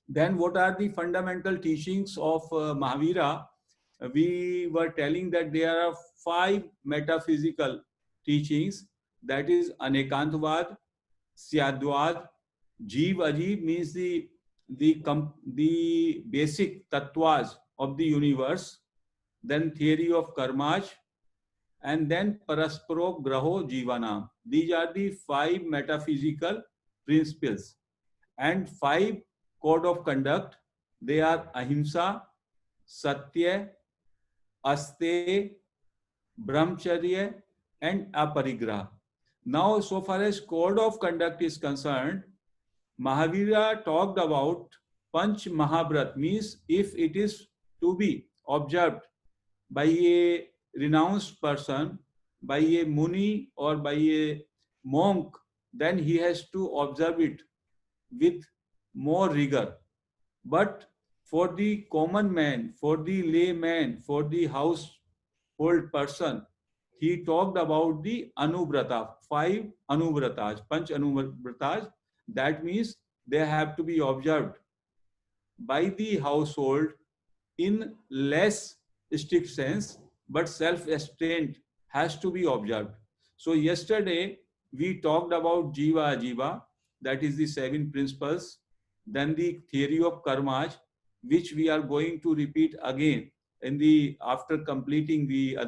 Then what are the fundamental teachings of Mahavira? We were telling that there are five metaphysical teachings, that is Anekantvad, Syadvad, Jeev Ajeev means the basic tattvas of the universe, then theory of karmaj, and then Parasparo Graho Jivanam. These are the five metaphysical principles and five code of conduct. They are Ahimsa, Satya, Aste, Brahmacharya, and Aparigraha. Now, so far as code of conduct is concerned, Mahavira talked about Panch Mahabrat, means if it is to be observed by a renounced person, by a muni or by a monk, then he has to observe it with more rigor. But for the common man, for the layman, for the household person, he talked about the Anubrata, five Anubratas, Panch Anubratas. That means they have to be observed by the household in less strict sense, but self-restraint has to be observed. So yesterday we talked about Jiva Ajiva, that is the seven principles, then the theory of karmas, which we are going to repeat again in the after completing the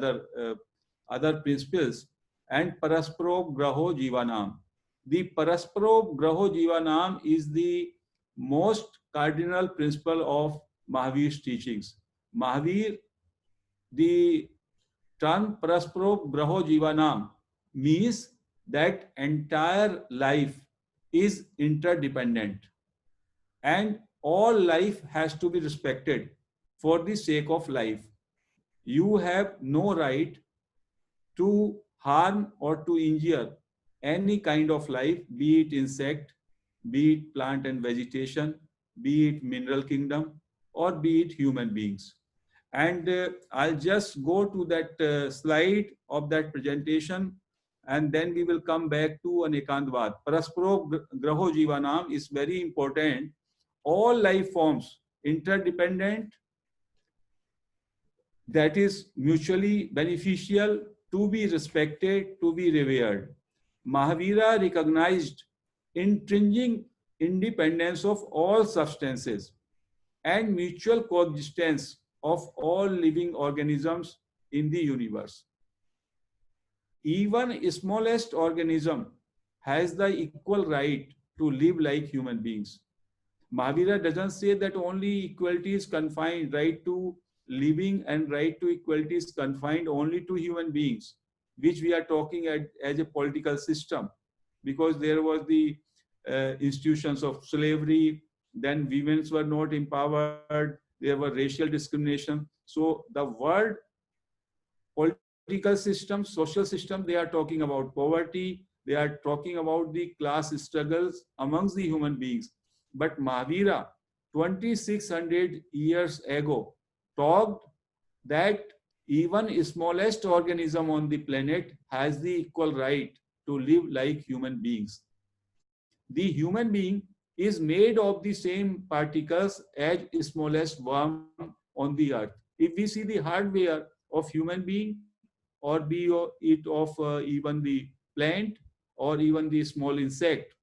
other principles, and Parasparo Graho Jivanam. The Parasparo Graho Jivanam is the most cardinal principle of Mahavir's teachings. Mahavir, the term Parasparo Graho Jivanam means that entire life is interdependent and all life has to be respected for the sake of life. You have no right to harm or to injure any kind of life, be it insect, be it plant and vegetation, be it mineral kingdom, or be it human beings. And I'll just go to that slide of that presentation, and then we will come back to Anekantvad. Parasparo Graho Jivanam is very important. All life forms interdependent, that is mutually beneficial, to be respected, to be revered. Mahavira recognized intrinsic independence of all substances and mutual coexistence of all living organisms in the universe. Even smallest organism has the equal right to live like human beings. Mahavira doesn't say that only equality is confined, right to living and right to equality is confined only to human beings, which we are talking as a political system, because there was the institutions of slavery, then women were not empowered, there were racial discrimination. So the word political system, social system, they are talking about poverty, they are talking about the class struggles amongst the human beings. But Mahavira, 2600 years ago, talked that even smallest organism on the planet has the equal right to live like human beings. The human being is made of the same particles as smallest worm on the earth. If we see the hardware of human being, or be it of even the plant or even the small insect,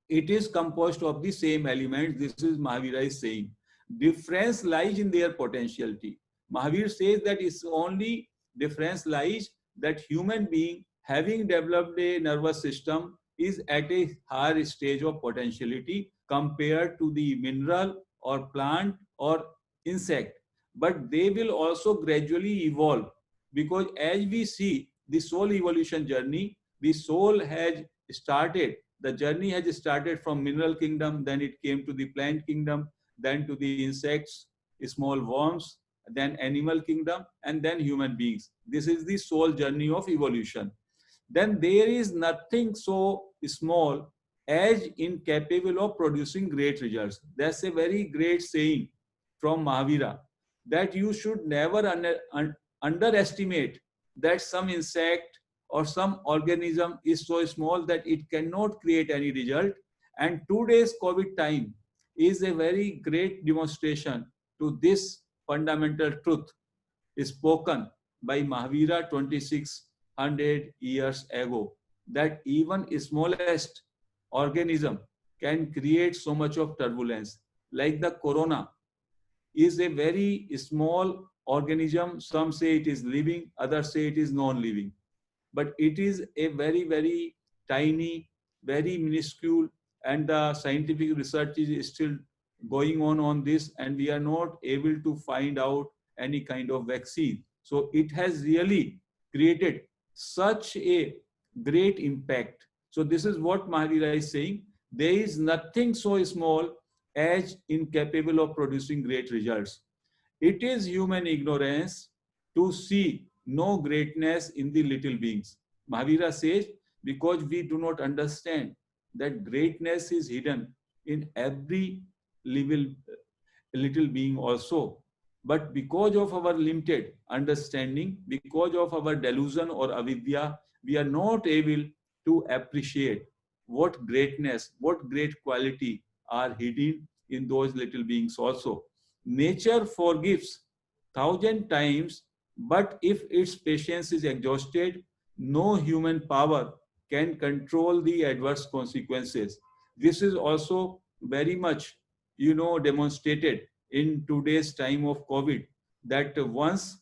it is composed of the same elements. This is Mahavira is saying. Difference lies in their potentiality. Mahavir says that it's only difference lies that human being having developed a nervous system is at a higher stage of potentiality compared to the mineral or plant or insect. But they will also gradually evolve, because as we see the soul evolution journey, the soul has started, the journey has started from mineral kingdom, then it came to the plant kingdom, then to the insects, small worms, then animal kingdom, and then human beings. This is the soul journey of evolution. Then there is nothing so small as incapable of producing great results. That's a very great saying from Mahavira, that you should never underestimate that some insect or some organism is so small that it cannot create any result. And today's COVID time, is a very great demonstration to this fundamental truth spoken by Mahavira 2600 years ago, that even smallest organism can create so much of turbulence. Like the corona is a very small organism. Some say it is living, others say it is non-living. But it is a very, very tiny, very minuscule, and the scientific research is still going on this, and we are not able to find out any kind of vaccine. So it has really created such a great impact. So this is what Mahavira is saying. There is nothing so small as incapable of producing great results. It is human ignorance to see no greatness in the little beings. Mahavira says, because we do not understand that greatness is hidden in every little, little being also. But because of our limited understanding, because of our delusion or avidya, we are not able to appreciate what greatness, what great quality are hidden in those little beings also. Nature forgives 1,000 times, but if its patience is exhausted, no human power can control the adverse consequences. This is also very much, demonstrated in today's time of COVID, that once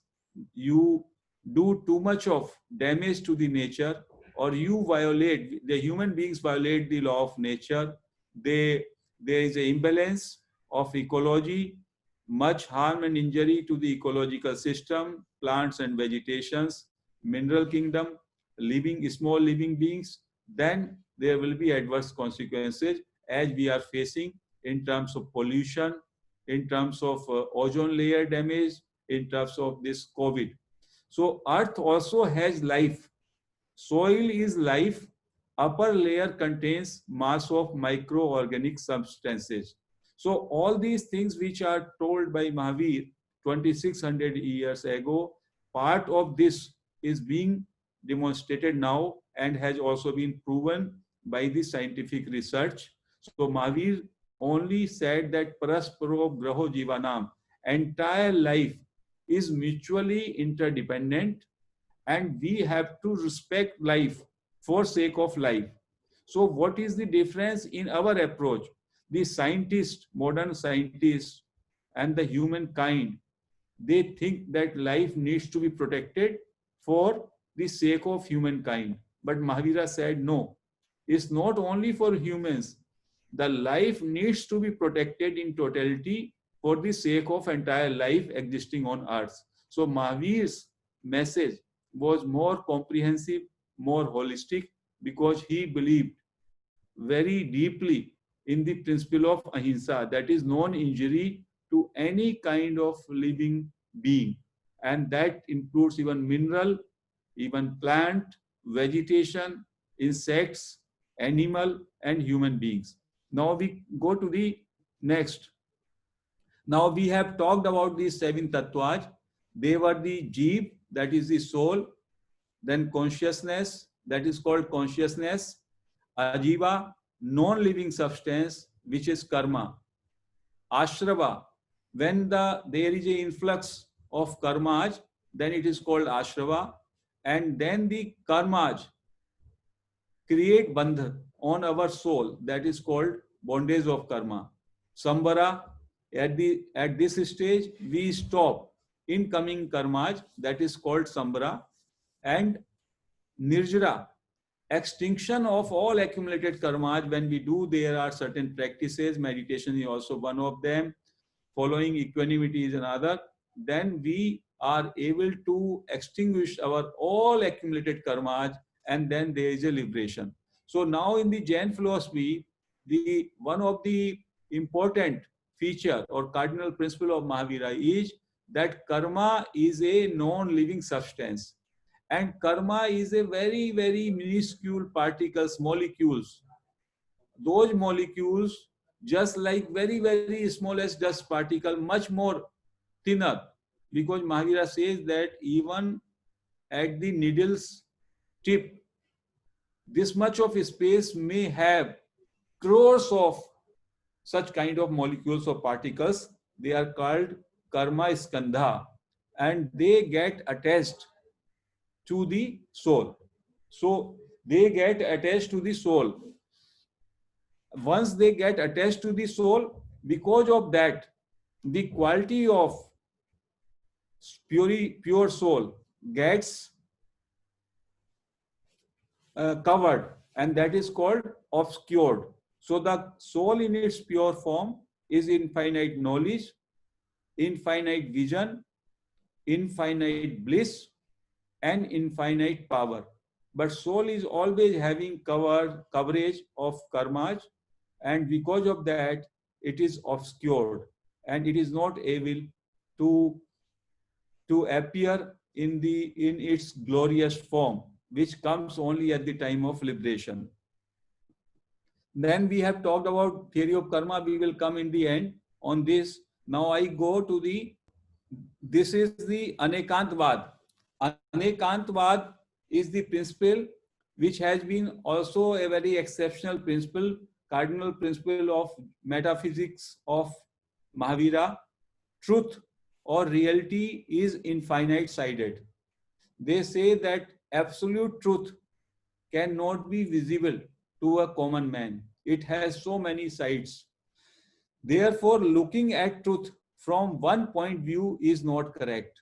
you do too much of damage to the nature, or you violate, the human beings violate the law of nature, there is an imbalance of ecology, much harm and injury to the ecological system, plants and vegetations, mineral kingdom, small living beings, then there will be adverse consequences as we are facing in terms of pollution, in terms of ozone layer damage, in terms of this COVID. So earth also has life. Soil is life. Upper layer contains mass of microorganic substances. So all these things which are told by Mahavir 2600 years ago, part of this is being demonstrated now and has also been proven by the scientific research. So Mahavir only said that parasparo graho jivanam, entire life is mutually interdependent, and we have to respect life for sake of life. So what is the difference in our approach? The scientists, modern scientists, and the humankind, they think that life needs to be protected for the sake of humankind. But Mahavira said, no, it's not only for humans. The life needs to be protected in totality for the sake of entire life existing on earth. So Mahavir's message was more comprehensive, more holistic, because he believed very deeply in the principle of ahimsa, that is non-injury to any kind of living being. And that includes even mineral, even plant, vegetation, insects, animal, and human beings. Now we go to the next. Now we have talked about these seven tattvas. They were the jeev, that is the soul, then consciousness, that is called consciousness, ajiva, non-living substance, which is karma, ashrava, when there is a influx of karmas, then it is called ashrava, and then the karmas create bandha on our soul, that is called bondage of karma. Sambara, at this stage we stop incoming karmas, that is called sambara. And nirjara, extinction of all accumulated karmas. When we do, there are certain practices, meditation is also one of them, following equanimity is another. Then we are able to extinguish our all accumulated karmas, and then there is a liberation. So now in the Jain philosophy, the one of the important feature or cardinal principle of Mahavira is that karma is a non-living substance, and karma is a very, very minuscule particles, molecules. Those molecules, just like very, very smallest dust particle, much more thinner, because Mahavira says that even at the needle's tip, this much of space may have crores of such kind of molecules or particles. They are called karma skandha, and they get attached to the soul. So they get attached to the soul. Once they get attached to the soul, because of that, the quality of pure soul gets covered, and that is called obscured. So the soul in its pure form is infinite knowledge, infinite vision, infinite bliss, and infinite power. But soul is always having coverage of karmas, and because of that, it is obscured and it is not able to appear in its glorious form, which comes only at the time of liberation. Then we have talked about theory of karma. We will come in the end on this. Now I go to this is the Anekantvad. Anekantvad is the principle which has been also a very exceptional principle, cardinal principle of metaphysics of Mahavira. Truth or reality is infinite sided. They say that absolute truth cannot be visible to a common man. It has so many sides. Therefore, looking at truth from one point of view is not correct.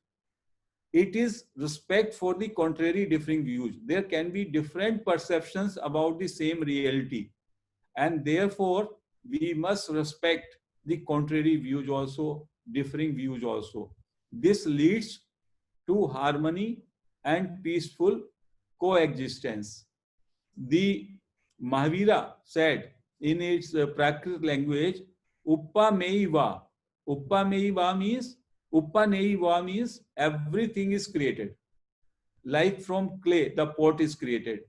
It is respect for the contrary differing views. There can be different perceptions about the same reality, and therefore we must respect the contrary views also, differing views also. This leads to harmony and peaceful coexistence. The Mahavira said in its Prakrit language, Uppameiva. Uppaneiva means everything is created. Like from clay, the pot is created.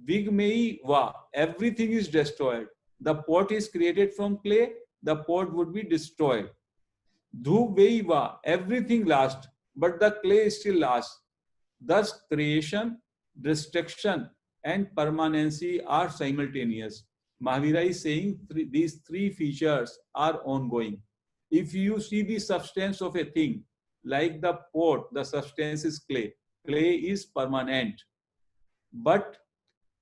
Vigmeiva, everything is destroyed. The pot is created from clay, the pot would be destroyed. Dhuveiva, everything lasts, but the clay still lasts. Thus, creation, destruction, and permanency are simultaneous. Mahavira is saying these three features are ongoing. If you see the substance of a thing, like the pot, the substance is clay. Clay is permanent. But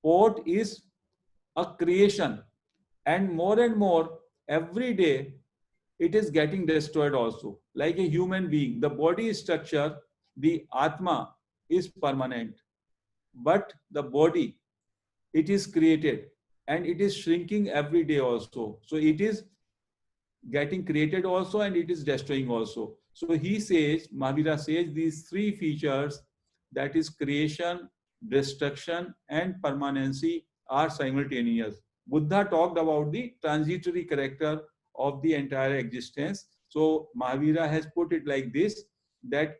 pot is a creation. And more, every day, it is getting destroyed also. Like a human being, the body structure, the Atma is permanent. But the body, it is created and it is shrinking every day also. So it is getting created also and it is destroying also. So he says, Mahavira says, these three features, that is creation, destruction, and permanency, are simultaneous. Buddha talked about the transitory character of the entire existence. So Mahavira has put it like this, that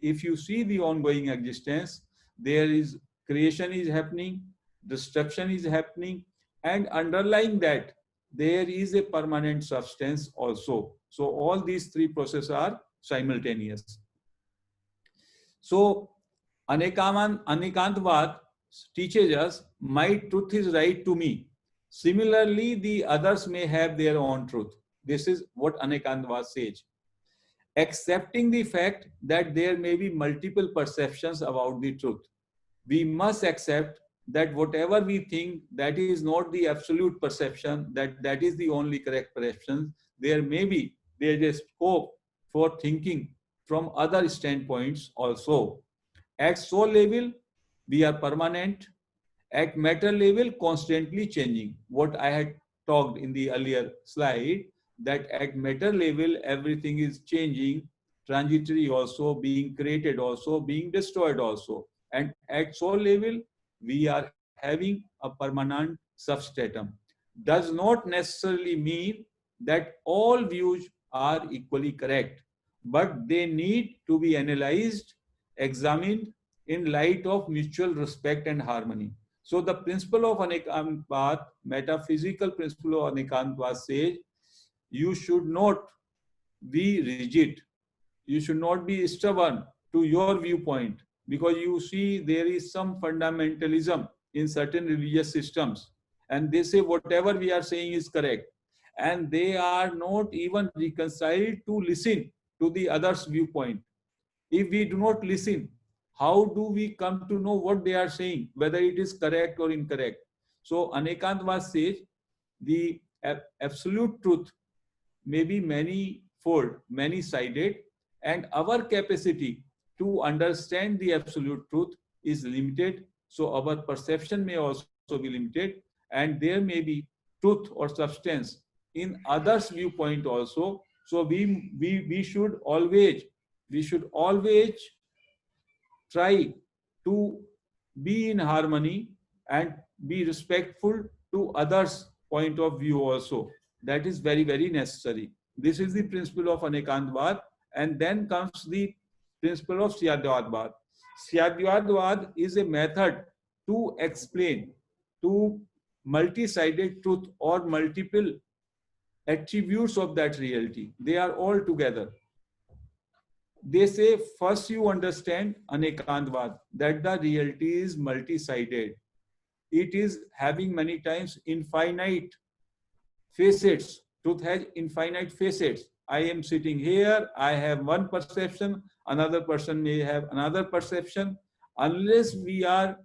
if you see the ongoing existence, there is creation is happening, destruction is happening, and underlying that, there is a permanent substance also. So all these three processes are simultaneous. So Anekantvad teaches us, my truth is right to me. Similarly, the others may have their own truth. This is what Anekantvad says. Accepting the fact that there may be multiple perceptions about the truth, we must accept that whatever we think, that is not the absolute perception, that is the only correct perception. There is a scope for thinking from other standpoints also. At soul level, we are permanent. At matter level, constantly changing. What I had talked in the earlier slide, that at matter level, everything is changing, transitory also, being created also, being destroyed also. And at soul level, we are having a permanent substratum. Does not necessarily mean that all views are equally correct, but they need to be analyzed, examined in light of mutual respect and harmony. So the principle of Anekantvad, metaphysical principle of Anekantvad says, you should not be rigid. You should not be stubborn to your viewpoint, because you see there is some fundamentalism in certain religious systems, and they say whatever we are saying is correct. and they are not even reconciled to listen to the other's viewpoint. If we do not listen, how do we come to know what they are saying, whether it is correct or incorrect? So Anekantvad says the absolute truth may be many-fold, many-sided, and our capacity to understand the absolute truth is limited. So our perception may also be limited, and there may be truth or substance in others' viewpoint also. So we should always try to be in harmony and be respectful to others' point of view also. That is very, very necessary. This is the principle of Anekantvad. And then comes the principle of Syadhyadvad. Syadhyadvad is a method to explain to multi-sided truth or multiple attributes of that reality. They are all together. They say first you understand Anekantvad, that the reality is multi-sided. It is having many times infinite facets. Truth has infinite facets. I am sitting here, I have one perception, another person may have another perception. Unless we are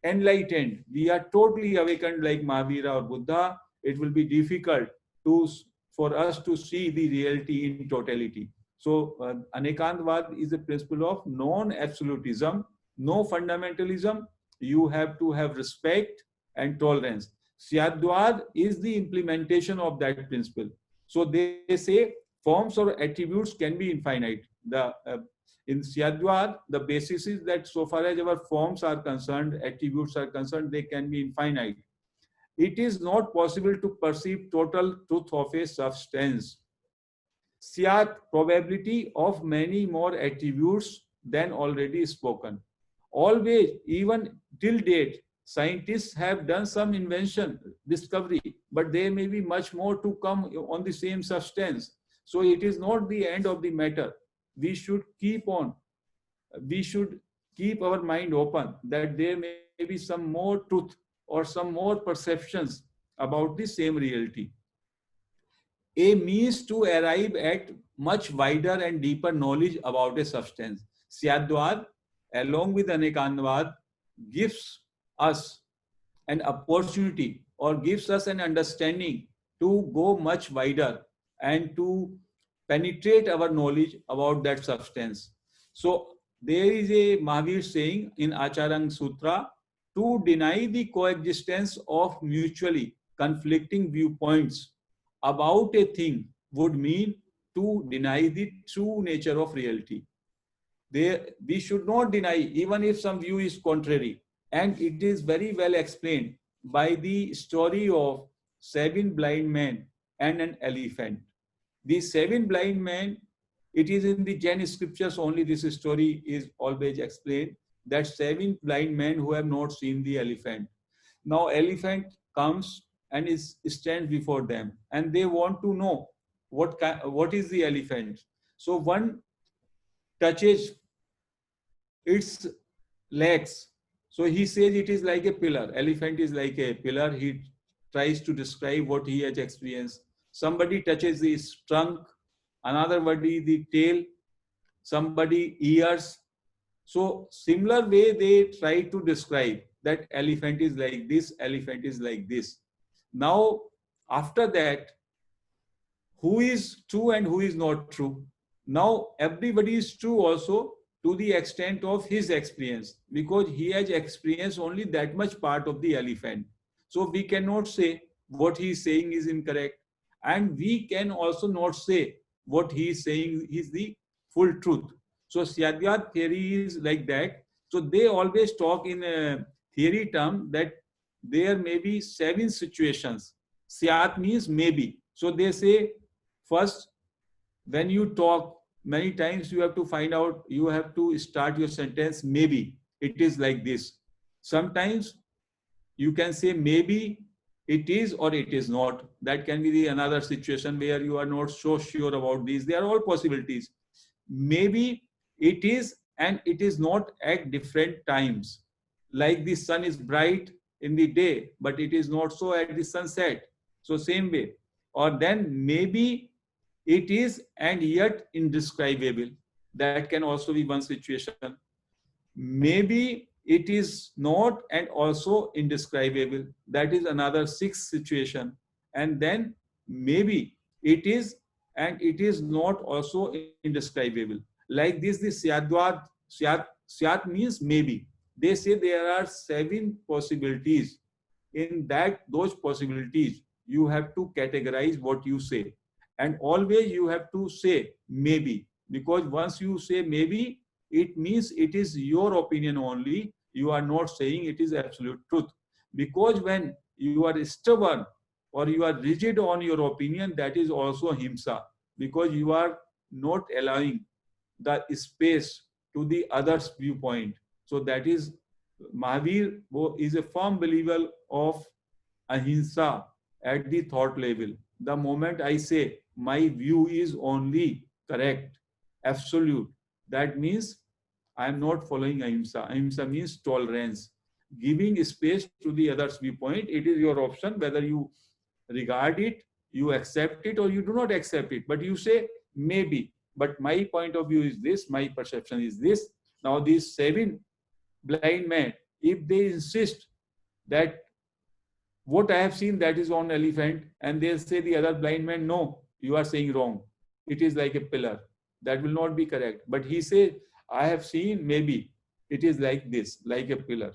enlightened, we are totally awakened like Mahavira or Buddha, it will be difficult for us to see the reality in totality. So Anekantvad is a principle of non-absolutism, no fundamentalism. You have to have respect and tolerance. Syadhyad is the implementation of that principle. So they say forms or attributes can be infinite. In Syadhyad, the basis is that so far as our forms are concerned, attributes are concerned, they can be infinite. It is not possible to perceive total truth of a substance. Syat, probability of many more attributes than already spoken. Always, even till date, scientists have done some invention, discovery, but there may be much more to come on the same substance. So it is not the end of the matter. We should keep our mind open that there may be some more truth or some more perceptions about the same reality. A means to arrive at much wider and deeper knowledge about a substance. Syadhyad, along with Anekantvad, gives us an opportunity or gives us an understanding to go much wider and to penetrate our knowledge about that substance. So there is a Mahavir saying in Acharang Sutra, to deny the coexistence of mutually conflicting viewpoints about a thing would mean to deny the true nature of reality. We should not deny, even if some view is contrary. And it is very well explained by the story of 7 blind men and an elephant. The 7 blind men, it is in the Jain scriptures only this story is always explained, that 7 blind men who have not seen the elephant. Now elephant comes and stands before them, and they want to know what is the elephant. So one touches its legs. So he says it is like a pillar. Elephant is like a pillar. He tries to describe what he has experienced. Somebody touches his trunk, another body the tail, somebody ears. So similar way they try to describe that elephant is like this, elephant is like this. Now after that, who is true and who is not true? Now everybody is true also to the extent of his experience, because he has experienced only that much part of the elephant. So we cannot say what he is saying is incorrect, and we can also not say what he is saying is the full truth. So Syadhyad theory is like that. So they always talk in a theory term that there may be 7 situations. Syat means maybe. So they say first, when you talk, many times you have to find out, you have to start your sentence, maybe it is like this. Sometimes you can say maybe it is or it is not. That can be another situation where you are not so sure about these. They are all possibilities. Maybe it is and it is not at different times. Like the sun is bright in the day, but it is not so at the sunset. So same way, or then maybe it is and yet indescribable. That can also be one situation. Maybe it is not and also indescribable. That is another sixth situation. And then maybe it is and it is not also indescribable. Like this, the Syadwad, Syat means maybe. They say there are 7 possibilities. In that, those possibilities, you have to categorize what you say. And always you have to say maybe, because once you say maybe, it means it is your opinion only. You are not saying it is absolute truth. Because when you are stubborn or you are rigid on your opinion, that is also himsa, because you are not allowing the space to the other's viewpoint. So that is Mahavir is a firm believer of ahimsa at the thought level. The moment I say my view is only correct, absolute, that means I am not following ahimsa. Ahimsa means tolerance, giving space to the other's viewpoint. It is your option whether you regard it, you accept it, or you do not accept it. But you say maybe. But my point of view is this, my perception is this. Now these 7 blind men, if they insist that what I have seen that is on elephant, and they say the other blind man, no, you are saying wrong. It is like a pillar. That will not be correct. But he says, I have seen maybe it is like this, like a pillar.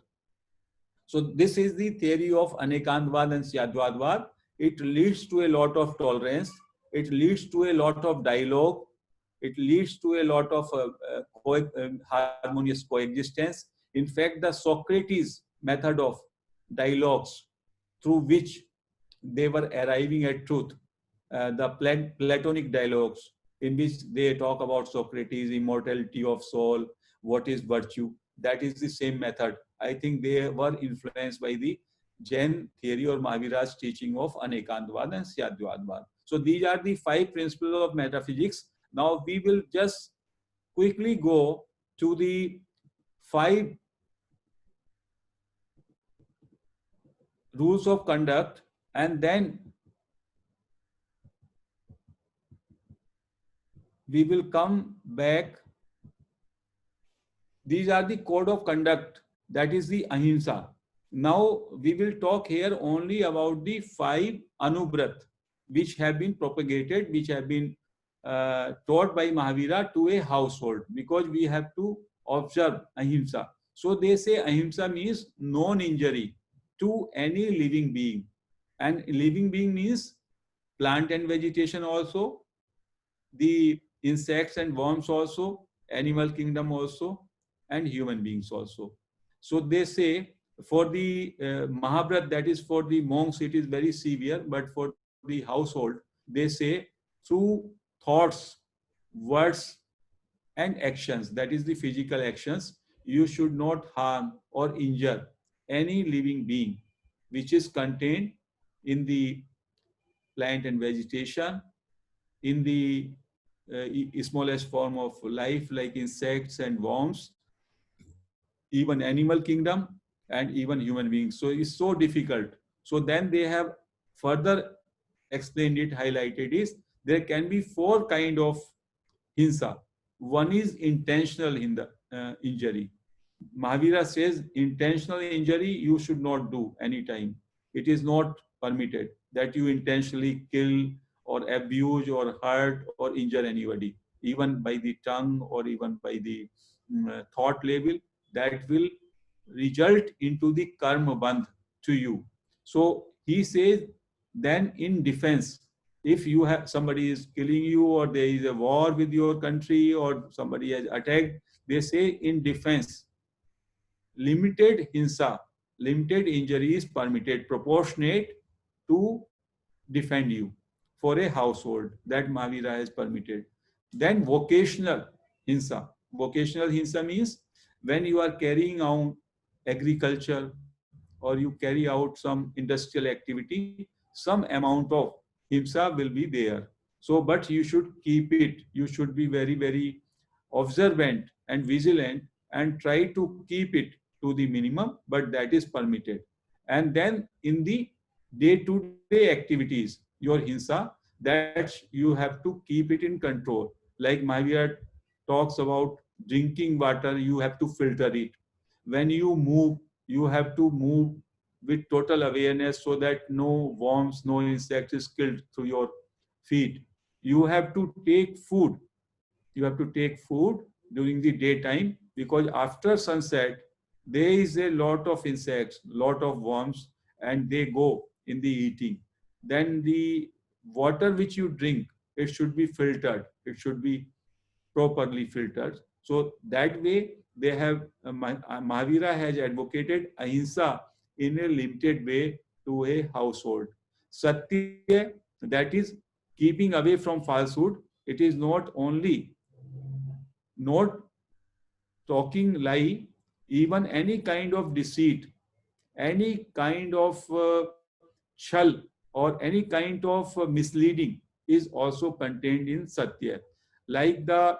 So this is the theory of Anekantvad and Syadwadvad. It leads to a lot of tolerance. It leads to a lot of dialogue. It leads to a lot of harmonious coexistence. In fact, the Socrates method of dialogues through which they were arriving at truth, the Platonic dialogues in which they talk about Socrates, immortality of soul, what is virtue, that is the same method. I think they were influenced by the Jain theory or Mahavira's teaching of Anekantvad and Syadwadvad. So these are the 5 principles of metaphysics. Now we will just quickly go to the 5 rules of conduct, and then we will come back. These are the code of conduct, that is the ahimsa. Now we will talk here only about the 5 anubrat which have been propagated, which have been taught by Mahavira to a household, because we have to observe ahimsa. So they say ahimsa means non-injury to any living being. And living being means plant and vegetation also, the insects and worms also, animal kingdom also, and human beings also. So they say for the Mahabharat, that is for the monks, it is very severe, but for the household, they say through thoughts, words, and actions, that is the physical actions, you should not harm or injure any living being which is contained in the plant and vegetation, in the smallest form of life like insects and worms, even animal kingdom, and even human beings. So it's so difficult. So then they have further explained it, highlighted is there can be 4 kind of hinsa. One is intentional injury. Mahavira says intentional injury you should not do anytime. It is not permitted that you intentionally kill or abuse or hurt or injure anybody, even by the tongue or even by the thought level. That will result into the karma bandh to you. So he says, then in defense, if you have somebody is killing you or there is a war with your country or somebody has attacked, they say in defense, limited hinsa, limited injury is permitted, proportionate to defend you for a household, that Mahavira has permitted. Then vocational hinsa. Vocational hinsa means when you are carrying out agriculture or you carry out some industrial activity, some amount of himsa will be there. So, but you should keep it. You should be very, very observant and vigilant and try to keep it to the minimum, but that is permitted. And then in the day-to-day activities, your hinsa, that you have to keep it in control. Like Mahavira talks about drinking water, you have to filter it. When you move, you have to move with total awareness so that no worms, no insect is killed through your feet. You have to take food. You have to take food during the daytime, because after sunset, there is a lot of insects, lot of worms, and they go in the eating. Then the water which you drink, it should be filtered. It should be properly filtered. So that way, they have Mahavira has advocated ahimsa in a limited way to a household. Satya, that is keeping away from falsehood. It is not only not talking lie, even any kind of deceit, any kind of chal, or any kind of misleading is also contained in Satya. Like the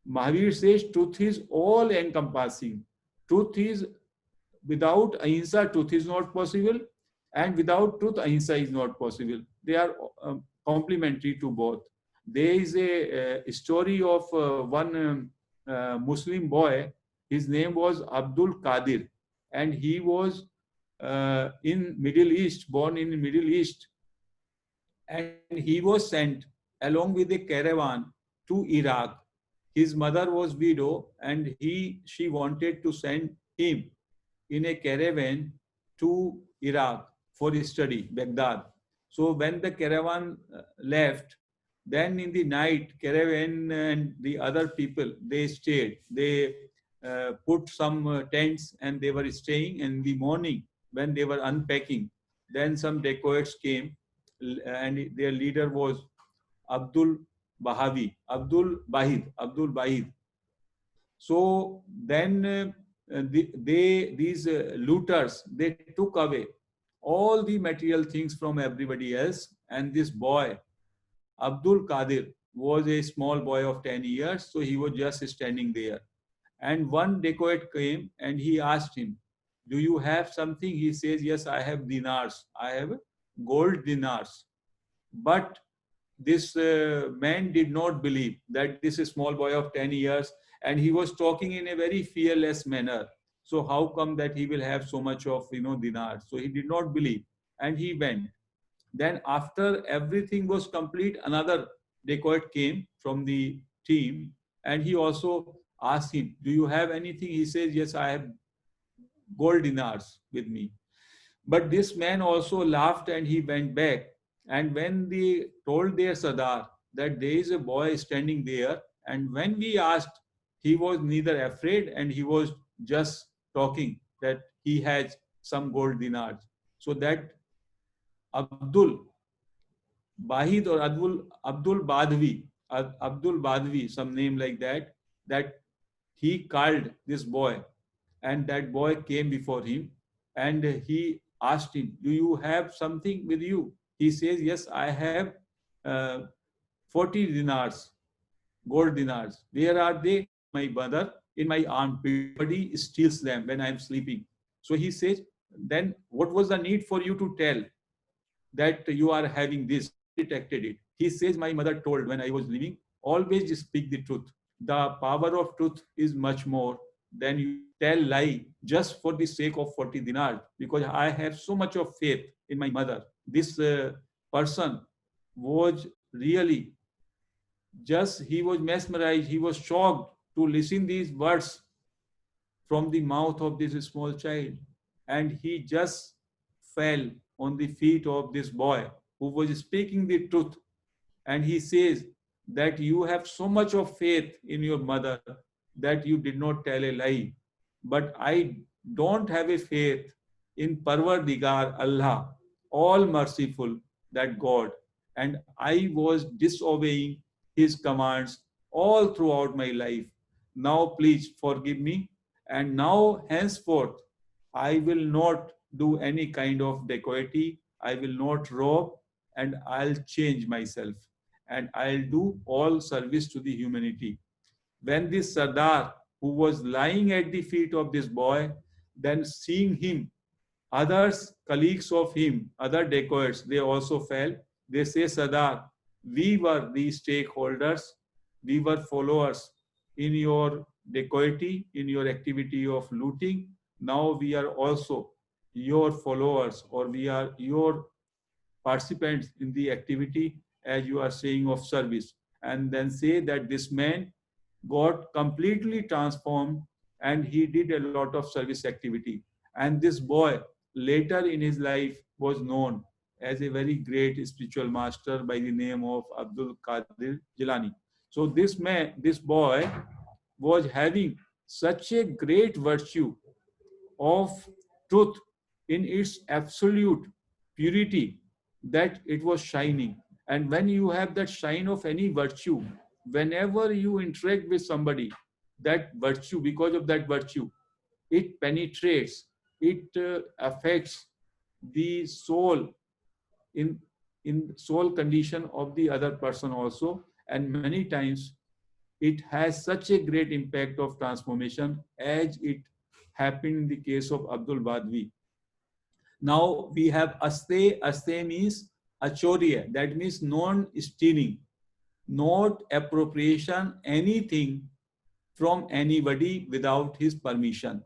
Mahavir says, truth is all encompassing. Truth is, without ahimsa, truth is not possible, and without truth, ahimsa is not possible. They are complementary to both. There is a story of one Muslim boy. His name was Abdul Qadir, and he was in Middle East, born in Middle East, and he was sent along with a caravan to Iraq. His mother was widow, and she wanted to send him in a caravan to Iraq for study, Baghdad. So when the caravan left, then in the night, caravan and the other people, they stayed. They put some tents and they were staying. And in the morning, when they were unpacking, then some dacoits came, and their leader was Abdul Abdul Bahid. So then these looters, they took away all the material things from everybody else, and this boy Abdul Qadir was a small boy of 10 years, so he was just standing there. And one dacoit came and he asked him, "Do you have something?" He says, "Yes, I have dinars. I have gold dinars." But this man did not believe that this is small boy of 10 years, and he was talking in a very fearless manner. So how come that he will have so much of dinars? So he did not believe, and he went. Then after everything was complete, another dacoit came from the team, and he also asked him, "Do you have anything?" He says, "Yes, I have gold dinars with me." But this man also laughed and he went back. And when they told their Sardar that there is a boy standing there, and when we asked, he was neither afraid and he was just talking that he has some gold dinars. So that Abdul Bahid or Abdul Badvi, Abdul Badvi, some name like that, that he called this boy, and that boy came before him, and he asked him, "Do you have something with you?" He says, "Yes, I have uh, 40 dinars, gold dinars. Where are they? My mother in my armpit. Somebody steals them when I'm sleeping." So he says, "Then what was the need for you to tell that you are having this? How you detected it?" He says, "My mother told when I was living, always speak the truth. The power of truth is much more than you tell lie just for the sake of 40 dinars, because I have so much of faith in my mother." This person was really just, he was mesmerized, he was shocked to listen these words from the mouth of this small child. And he just fell on the feet of this boy who was speaking the truth. And he says that you have so much of faith in your mother that you did not tell a lie. But I don't have a faith in Parvardigar Allah, all merciful, that God. And I was disobeying his commands all throughout my life. Now please forgive me. And now henceforth, I will not do any kind of dacoity. I will not rob, and I'll change myself, and I'll do all service to the humanity. When this Sardar, who was lying at the feet of this boy, then seeing him, others, colleagues of him, other dacoits, they also fell. They say, Sardar, we were the stakeholders, we were followers in your dacoity, in your activity of looting. Now we are also your followers, or we are your participants in the activity, as you are saying, of service. And then say that this man got completely transformed and he did a lot of service activity. And this boy later in his life was known as a very great spiritual master by the name of Abdul Qadir Jilani. So this boy was having such a great virtue of truth in its absolute purity that it was shining. And when you have that shine of any virtue, whenever you interact with somebody, that virtue, because of that virtue, it penetrates, it affects the soul in soul condition of the other person also. And many times it has such a great impact of transformation as it happened in the case of Abdul Badvi. Now we have aste. Aste means achorya, that means non-stealing, not appropriation anything from anybody without his permission.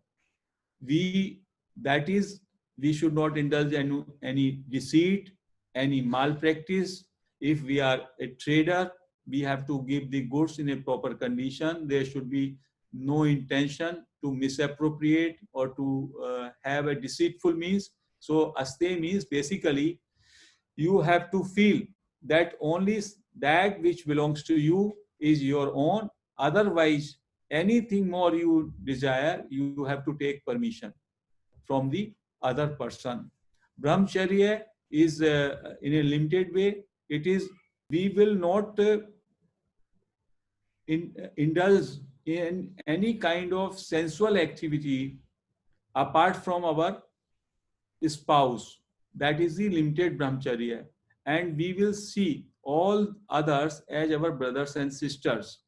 We, that is, we should not indulge in any deceit, any malpractice. If we are a trader, we have to give the goods in a proper condition. There should be no intention to misappropriate or to have a deceitful means. So aste means basically you have to feel that only that which belongs to you is your own. Otherwise, anything more you desire, you have to take permission from the other person. Brahmacharya is in a limited way. It is, we will not indulge in any kind of sensual activity apart from our spouse. That is the limited brahmacharya. And we will see all others as our brothers and sisters.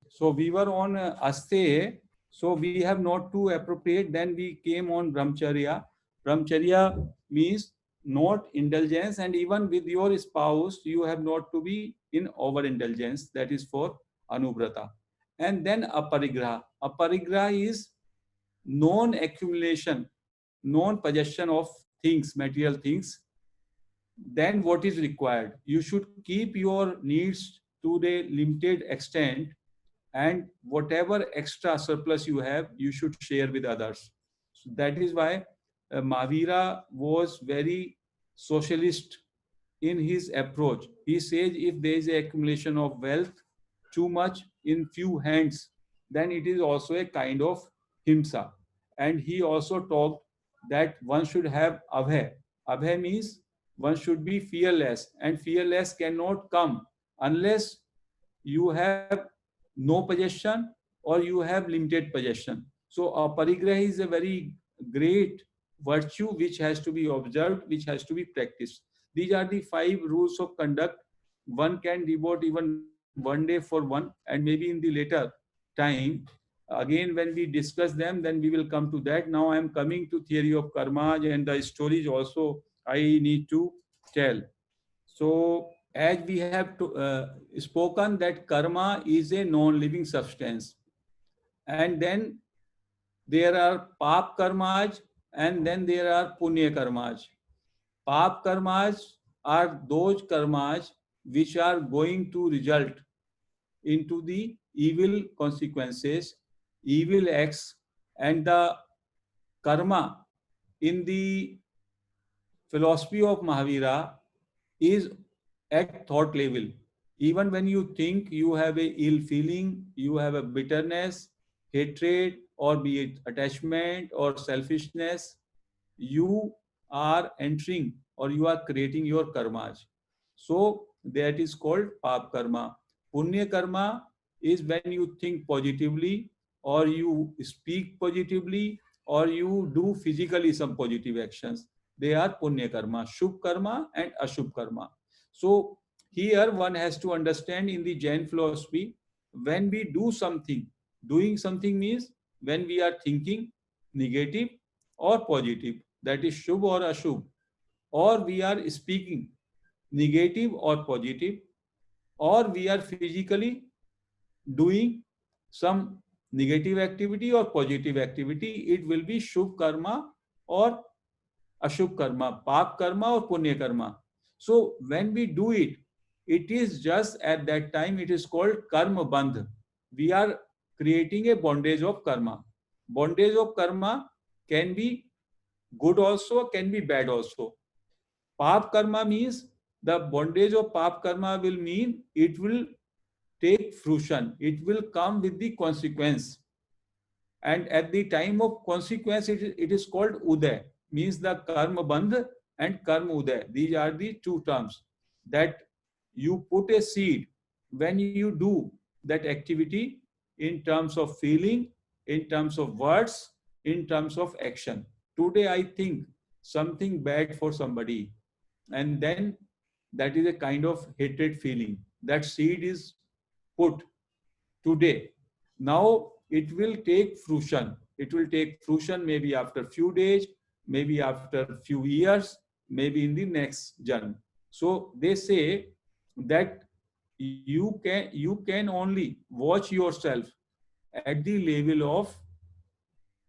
So we were on aste. So we have not to appropriate. Then we came on brahmacharya. Brahmacharya means not indulgence, and even with your spouse, you have not to be in overindulgence. That is for anubrata. And then aparigraha. Aparigraha is non-accumulation, non-possession of things, material things. Then what is required? You should keep your needs to the limited extent, and whatever extra surplus you have, you should share with others. So that is why Mahavira was very socialist in his approach. He says if there is a accumulation of wealth too much in few hands, then it is also a kind of himsa. And he also talked that one should have abhay. Abhay means one should be fearless, and fearless cannot come unless you have no possession or you have limited possession. So a parigraha is a very great virtue which has to be observed, which has to be practiced. These are the 5 rules of conduct. One can devote even one day for one, and maybe in the later time, again when we discuss them, then we will come to that. Now I am coming to theory of karma, and the stories also I need to tell. So as we have spoken that karma is a non-living substance, and then there are pap karmas, and then there are punya karmas. Pap karmas are those karmas which are going to result into the evil consequences, evil acts. And the karma in the philosophy of Mahavira is at thought level. Even when you think you have a ill feeling, you have a bitterness, hatred, or be it attachment or selfishness, you are entering or you are creating your karmas. So that is called pap karma. Punya karma is when you think positively, or you speak positively, or you do physically some positive actions. They are punya karma, shubh karma and ashubh karma. So here one has to understand in the Jain philosophy, when we do something, doing something means when we are thinking negative or positive, that is shubh or ashubh, or we are speaking negative or positive, or we are physically doing some negative activity or positive activity, it will be Shubh karma or Ashubh karma, Pap karma or Punya karma. So when we do it, it is just at that time, it is called Karma Bandh. We are creating a bondage of karma. Bondage of karma can be good also, can be bad also. Pap karma means, the bondage of Pap karma will mean it will take fruition. It will come with the consequence. And at the time of consequence, it is called Uday, means the Karma Bandh and Karma Uday. These are the two terms that you put a seed when you do that activity in terms of feeling, in terms of words, in terms of action. Today, I think something bad for somebody, and then that is a kind of hatred feeling. That seed is put today. Now it will take fruition. It will take fruition maybe after few days, maybe after few years, maybe in the next journey. So they say that you can only watch yourself at the level of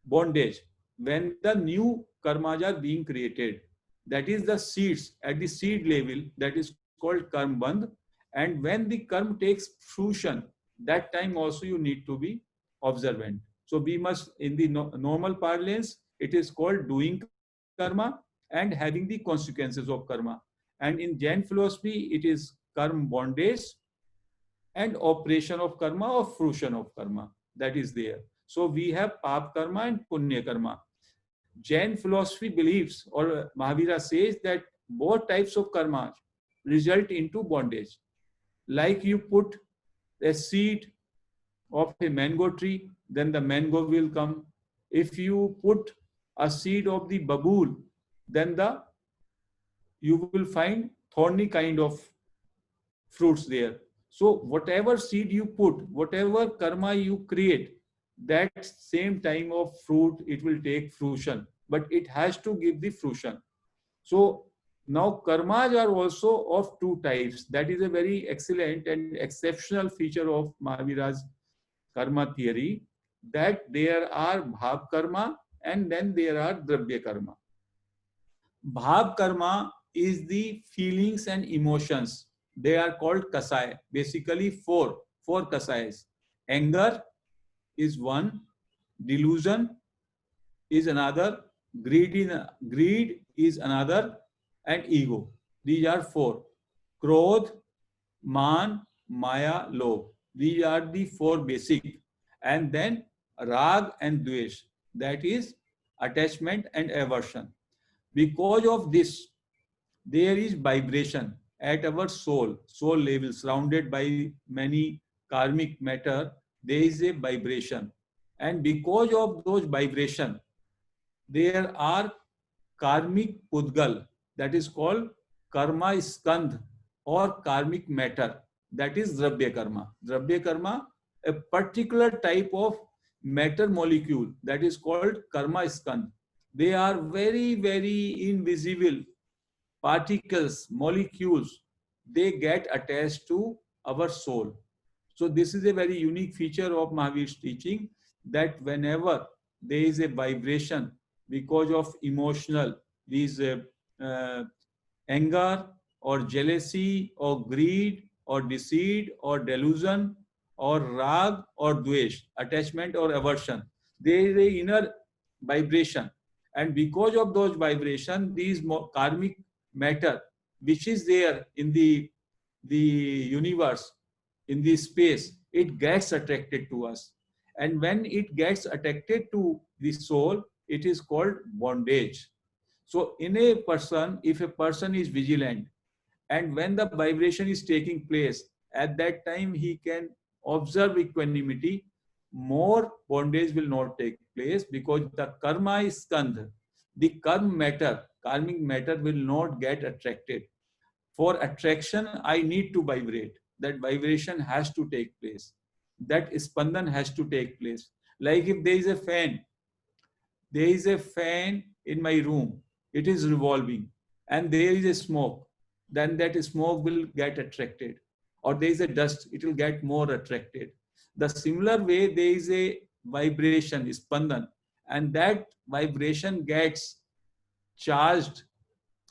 bondage when the new karmas are being created. That is the seeds at the seed level, that is called karma bandh. And when the karma takes fruition, that time also you need to be observant. So we must, in the normal parlance, it is called doing karma and having the consequences of karma. And in Jain philosophy, it is karma bondage and operation of karma or fruition of karma, that is there. So we have pap karma and punya karma. Jain philosophy believes, or Mahavira says, that both types of karma result into bondage. Like you put a seed of a mango tree, then the mango will come. If you put a seed of the babool, then you will find thorny kind of fruits there. So whatever seed you put, whatever karma you create, that same time of fruit, it will take fruition, but it has to give the fruition. So now karmas are also of two types. That is a very excellent and exceptional feature of Mahavira's karma theory, that there are bhav karma and then there are drabya karma. Bhav karma is the feelings and emotions. They are called kasai. Basically, four kasais. Anger is one, delusion is another, greed is another, and ego. These are four. Krodh, man, maya, lobh. These are the four basic. And then rag and dvesh. That is attachment and aversion. Because of this, there is vibration at our soul level, surrounded by many karmic matter. There is a vibration. And because of those vibration, there are karmic pudgal, that is called karma skandh or karmic matter, that is drabya karma. Drabya karma, a particular type of matter molecule, that is called karma skandh. They are very, very invisible particles, molecules. They get attached to our soul. So this is a very unique feature of Mahavir's teaching, that whenever there is a vibration because of emotional, these uh, anger or jealousy or greed or deceit or delusion or rag or dvesh, attachment or aversion, there is a inner vibration. And because of those vibration, these karmic matter, which is there in the universe, in the space, it gets attracted to us. And when it gets attracted to the soul, it is called bondage. So in a person, if a person is vigilant, and when the vibration is taking place, at that time he can observe equanimity, more bondage will not take place, because the karma is skandh. The karmic matter will not get attracted. For attraction, I need to vibrate. That vibration has to take place. That spandan has to take place. Like if there is a fan in my room, it is revolving, and there is a smoke. then that smoke will get attracted. Or there is a dust, it will get more attracted. The similar way, there is a vibration, spandan, and that vibration gets charged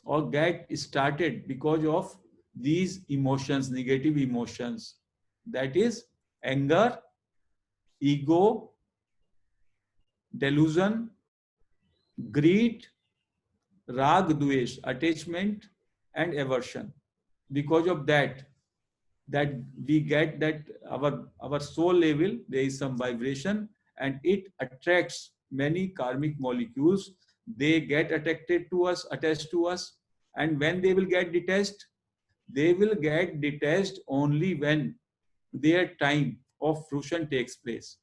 or get started because of these emotions, negative emotions. That is anger, ego, delusion, greed, rag, dvesh, attachment, and aversion. Because of that we get that our soul level, there is some vibration, and it attracts many karmic molecules. They get attracted to us, attached to us, and when they will get detached, they will get detached only when their time of fruition takes place.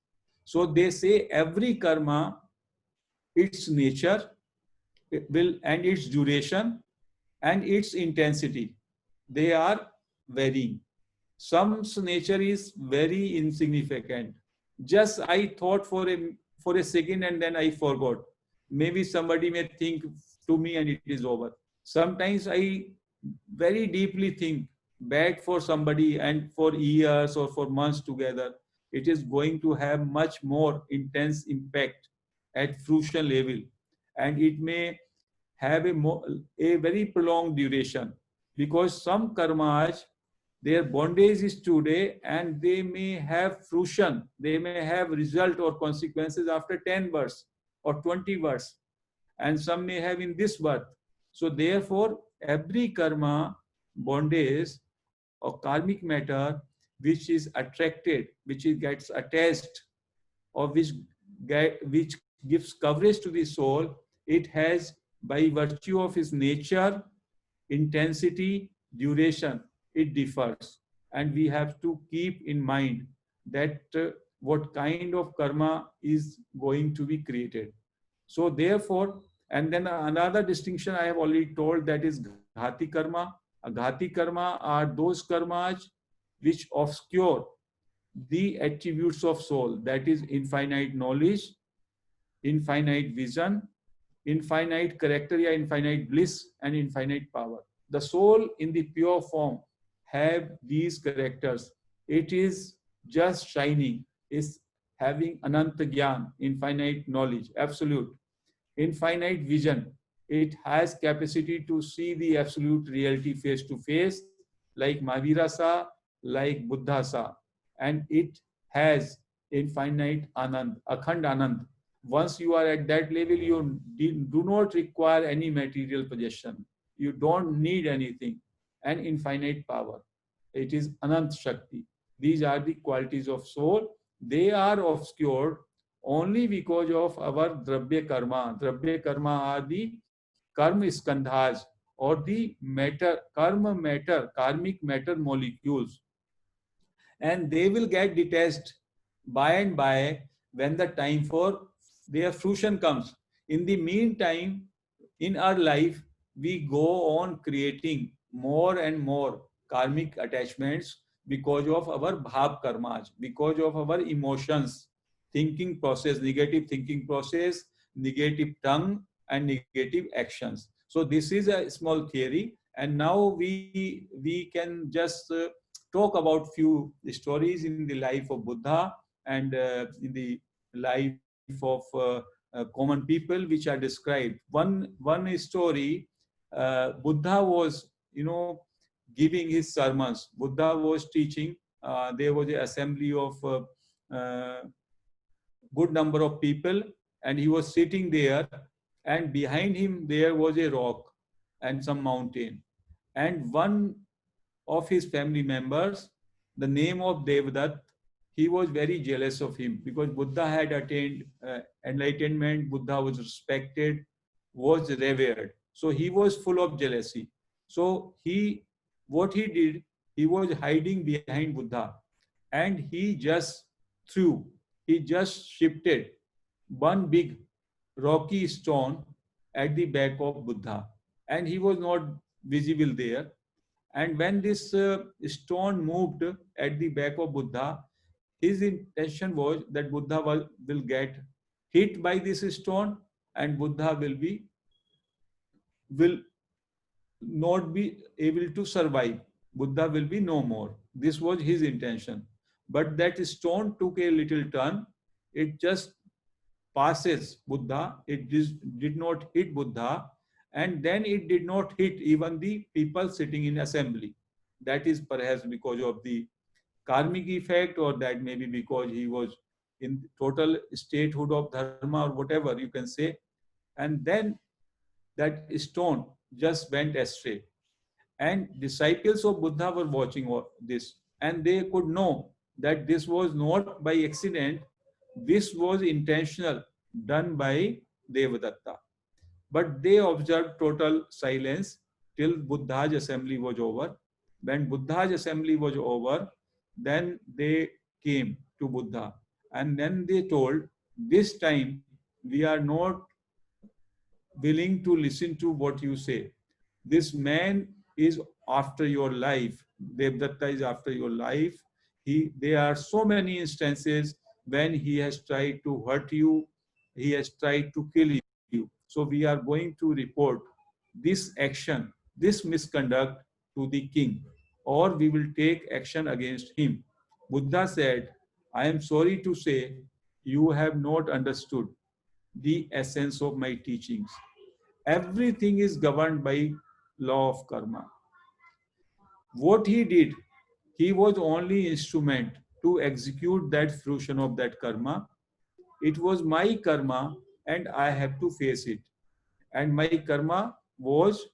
So they say every karma, its nature, it will, and its duration and its intensity, they are varying. Some's nature is very insignificant. Just I thought for a second and then I forgot. Maybe somebody may think to me and it is over. Sometimes I very deeply think bad for somebody and for years or for months together, it is going to have much more intense impact at fruition level, and it may have a very prolonged duration, because some karmas, their bondage is today and they may have fruition, they may have result or consequences after 10 births or 20 births, and some may have in this birth. So therefore, every karma, bondage or karmic matter which is attracted, which is gets attached, or which gives coverage to the soul, it has, by virtue of its nature, intensity, duration, it differs. And we have to keep in mind that what kind of karma is going to be created. So therefore, and then another distinction I have already told, that is ghati karma. Ghati karma are those karmas which obscure the attributes of soul, that is infinite knowledge, infinite vision, infinite character, या infinite bliss, and infinite power. The soul in the pure form have these characters. It is just shining, is having ananta gyan, infinite knowledge, absolute, infinite vision. It has capacity to see the absolute reality face to face, like Mahavira Sa, like Buddha Sa. And it has infinite anand, akhand anand. Once you are at that level, you do not require any material possession. You don't need anything. And infinite power. It is Anant Shakti. These are the qualities of soul. They are obscured only because of our Dravya Karma. Dravya Karma are the Karma Skandhas, or the matter, karma matter, karmic matter molecules. And they will get detached by and by when the time for their fruition comes. In the meantime, in our life, we go on creating more and more karmic attachments because of our bhav karmas, because of our emotions, thinking process, negative thinking process, negative tongue, and negative actions. So this is a small theory, and now we can just talk about few stories in the life of Buddha and in the life of common people, which are described. One story, Buddha was, giving his sermons. Buddha was teaching. There was an assembly of good number of people, and he was sitting there, and behind him there was a rock and some mountain, and one of his family members, the name of Devdutt, he was very jealous of him because Buddha had attained enlightenment, Buddha was respected, was revered. So he was full of jealousy. So what he did, he was hiding behind Buddha, and threw, he just shifted one big rocky stone at the back of Buddha, and he was not visible there. And when this stone moved at the back of Buddha, his intention was that Buddha will get hit by this stone, and Buddha will not be able to survive. Buddha will be no more. This was his intention. But that stone took a little turn. It just passes Buddha. It did not hit Buddha. And then it did not hit even the people sitting in assembly. That is perhaps because of the karmic effect, or that maybe because he was in total statehood of dharma, or whatever you can say. And then that stone just went astray. And disciples of Buddha were watching this, and they could know that this was not by accident, this was intentional, done by Devadatta. But they observed total silence till Buddha's assembly was over. When Buddha's assembly was over, then they came to Buddha, and then they told, this time we are not willing to listen to what you say. This man is after your life. Devdatta is after your life. There are so many instances when he has tried to hurt you, he has tried to kill you. So we are going to report this action, this misconduct to the king, or we will take action against him. Buddha said, I am sorry to say, you have not understood the essence of my teachings. Everything is governed by law of karma. What he did, he was only instrument to execute that fruition of that karma. It was my karma and I have to face it. And my karma was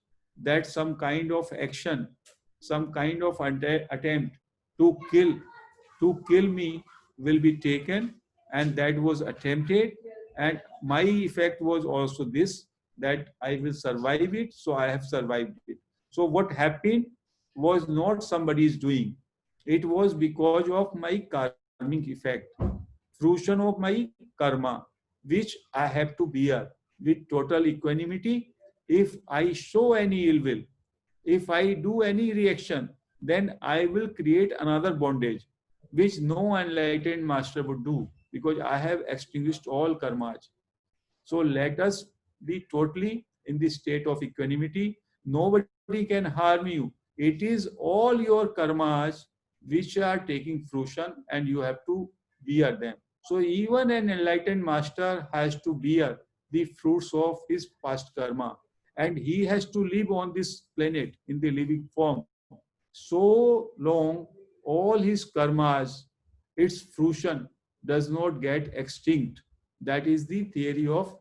that some kind of action, some kind of attempt to kill me will be taken, and that was attempted. And my effect was also this, that I will survive it, so I have survived it. So what happened was not somebody's doing. It was because of my karmic effect, fruition of my karma, which I have to bear with total equanimity. If I show any ill will, if I do any reaction, then I will create another bondage, which no enlightened master would do, because I have extinguished all karmas. So let us be totally in the state of equanimity. Nobody can harm you. It is all your karmas which are taking fruition, and you have to bear them. So even an enlightened master has to bear the fruits of his past karma, and he has to live on this planet in the living form so long all his karmas, its fruition does not get extinct. That is the theory of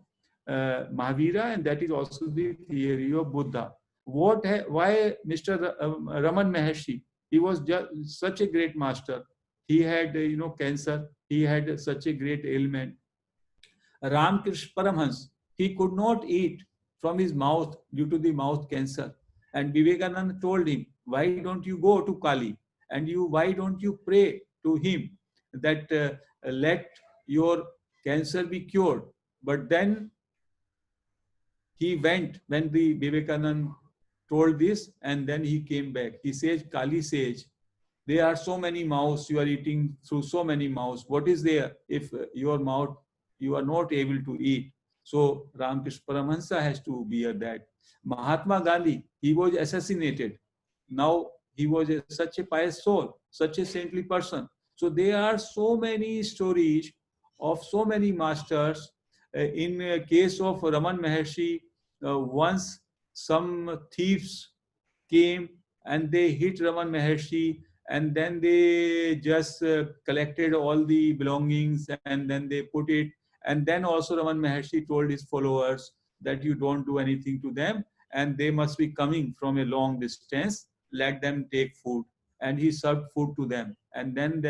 Mahavira, and that is also the theory of Buddha. Why Mr. Raman Maharshi? He was just such a great master. He had cancer. He had such a great ailment. Ramkrishna Paramhans, he could not eat from his mouth due to the mouth cancer. And Vivekananda told him, why don't you go to Kali? And why don't you pray to him that let your cancer be cured? But then he went when the Vivekananda told this, and then he came back. He says, Kali says, there are so many mouths, you are eating through so many mouths. What is there if your mouth, you are not able to eat? So Ramakrishna Paramahansa has to bear that. Mahatma Gandhi, he was assassinated. Now he was such a pious soul, such a saintly person. So there are so many stories of so many masters. In case of Raman Maharshi, once some thieves came and they hit Raman Maharshi, and then they just collected all the belongings and then they put it. And then also Raman Maharshi told his followers that you don't do anything to them, and they must be coming from a long distance, let them take food. And he served food to them, and then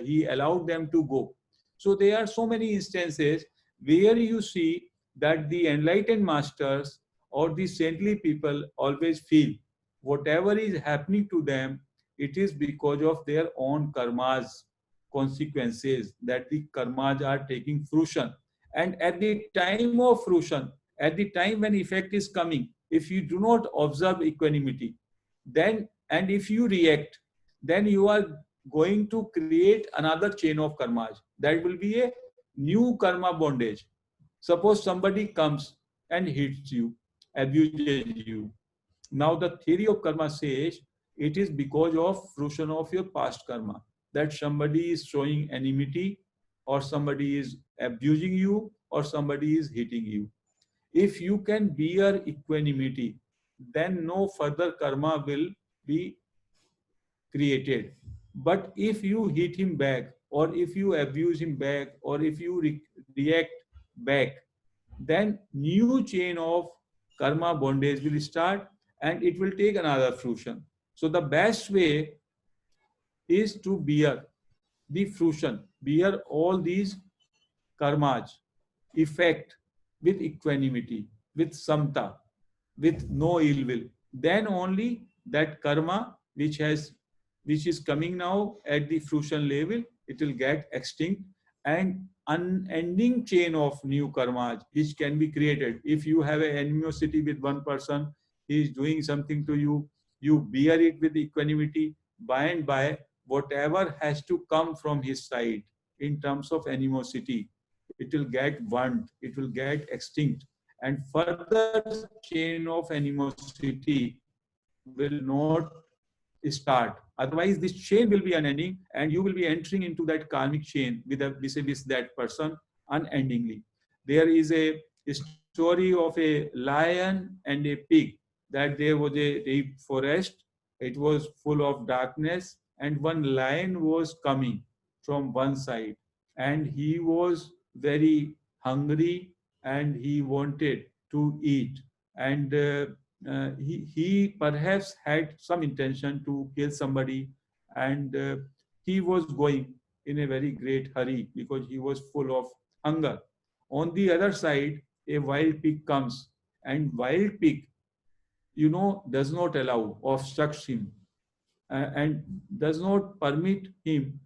he allowed them to go. So there are so many instances where you see that the enlightened masters or the saintly people always feel whatever is happening to them, it is because of their own karmas, consequences, that the karmas are taking fruition. And at the time of fruition, at the time when effect is coming, if you do not observe equanimity, then, and if you react, then you are going to create another chain of karmas. That will be a new karma bondage. Suppose somebody comes and hits you, abuses you, Now the theory of karma says it is because of fruition of your past karma that somebody is showing enmity, or somebody is abusing you, or somebody is hitting you. If you can bear equanimity, then no further karma will be created. But if you hit him back, or if you abuse him back, or if you react back, then new chain of karma bondage will start, and it will take another fruition. So the best way is to bear the fruition, bear all these karmas, effect with equanimity, with samta, with no ill will. Then only that karma which is coming now at the fruition level, it will get extinct, and unending chain of new karmas which can be created. If you have an animosity with one person, he is doing something to you, you bear it with equanimity. By and by, whatever has to come from his side in terms of animosity, it will get burnt, it will get extinct, and further chain of animosity will not start. Otherwise, this chain will be unending, and you will be entering into that karmic chain with vis-a-vis that person unendingly. There is a story of a lion and a pig, that there was a deep forest. It was full of darkness, and one lion was coming from one side, and he was very hungry, and he wanted to eat. And he perhaps had some intention to kill somebody, and he was going in a very great hurry because he was full of hunger. On the other side, a wild pig comes, and wild pig, does not allow, obstructs him, and does not permit him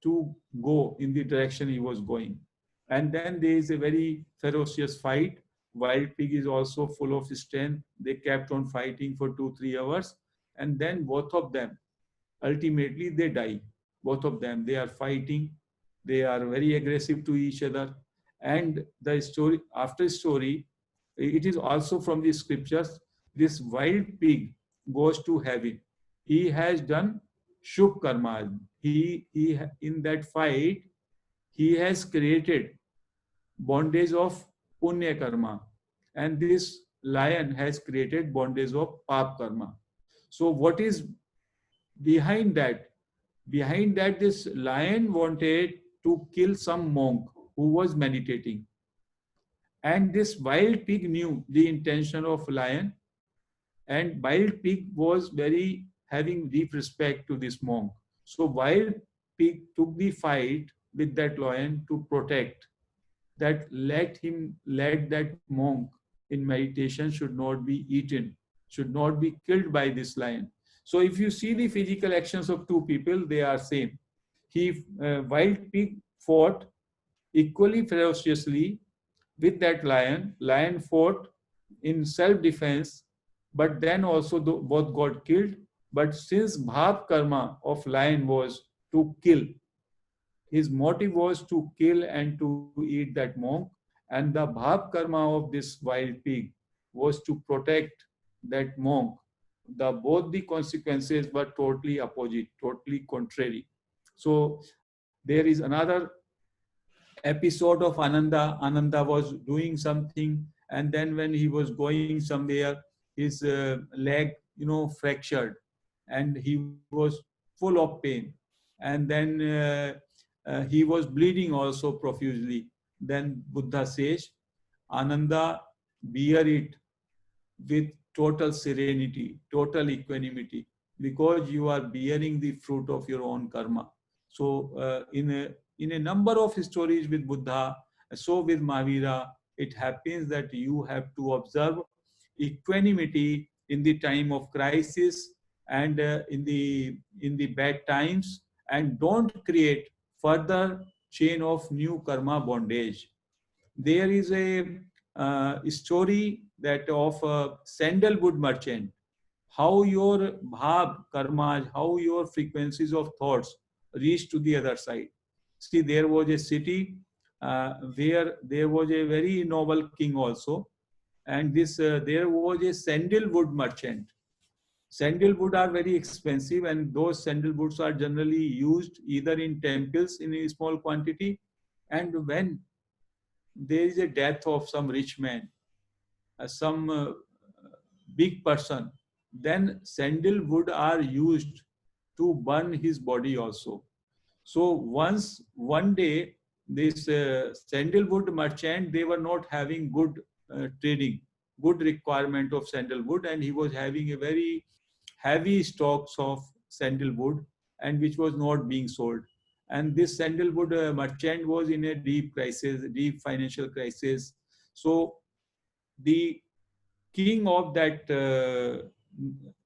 to go in the direction he was going. And then there is a very ferocious fight. Wild pig is also full of strength. They kept on fighting for 2 3 hours, and then both of them ultimately they die. Both of them, they are fighting. They are very aggressive to each other. And the story, after story, it is also from the scriptures. This wild pig goes to heaven. He has done shubh karma. He in that fight, he has created bondage of punya karma, and this lion has created bondage of pap karma. So what is behind that? Behind that, this lion wanted to kill some monk who was meditating, and this wild pig knew the intention of lion, and wild pig was very having deep respect to this monk. So wild pig took the fight with that lion to protect that, let that monk in meditation should not be eaten, should not be killed by this lion. So if you see the physical actions of two people, they are same. He wild pig fought equally ferociously with that lion. Lion fought in self-defense, but then also both got killed. But since bhab karma of lion was to kill, his motive was to kill and to eat that monk, and the bhab karma of this wild pig was to protect that monk. Both the consequences were totally opposite, totally contrary. So there is another episode of Ananda. Ananda was doing something, and then when he was going somewhere, his leg, fractured, and he was full of pain. And then he was bleeding also profusely. Then Buddha says, Ananda, bear it with total serenity, total equanimity, because you are bearing the fruit of your own karma. So, in a number of stories with Buddha, so with Mahavira, it happens that you have to observe equanimity in the time of crisis, and in the bad times, and don't create further chain of new karma bondage. There is a story that of a sandalwood merchant, how your bhav karmas, how your frequencies of thoughts reach to the other side. See, there was a city where there was a very noble king also, and this there was a sandalwood merchant. Sandalwood are very expensive, and those sandalwoods are generally used either in temples in a small quantity, and when there is a death of some rich man, some big person, then sandalwood are used to burn his body also. So one day, this sandalwood merchant, they were not having good trading, good requirement of sandalwood, and he was having a very heavy stocks of sandalwood, and which was not being sold. And this sandalwood merchant was in a deep crisis, deep financial crisis. So the king of that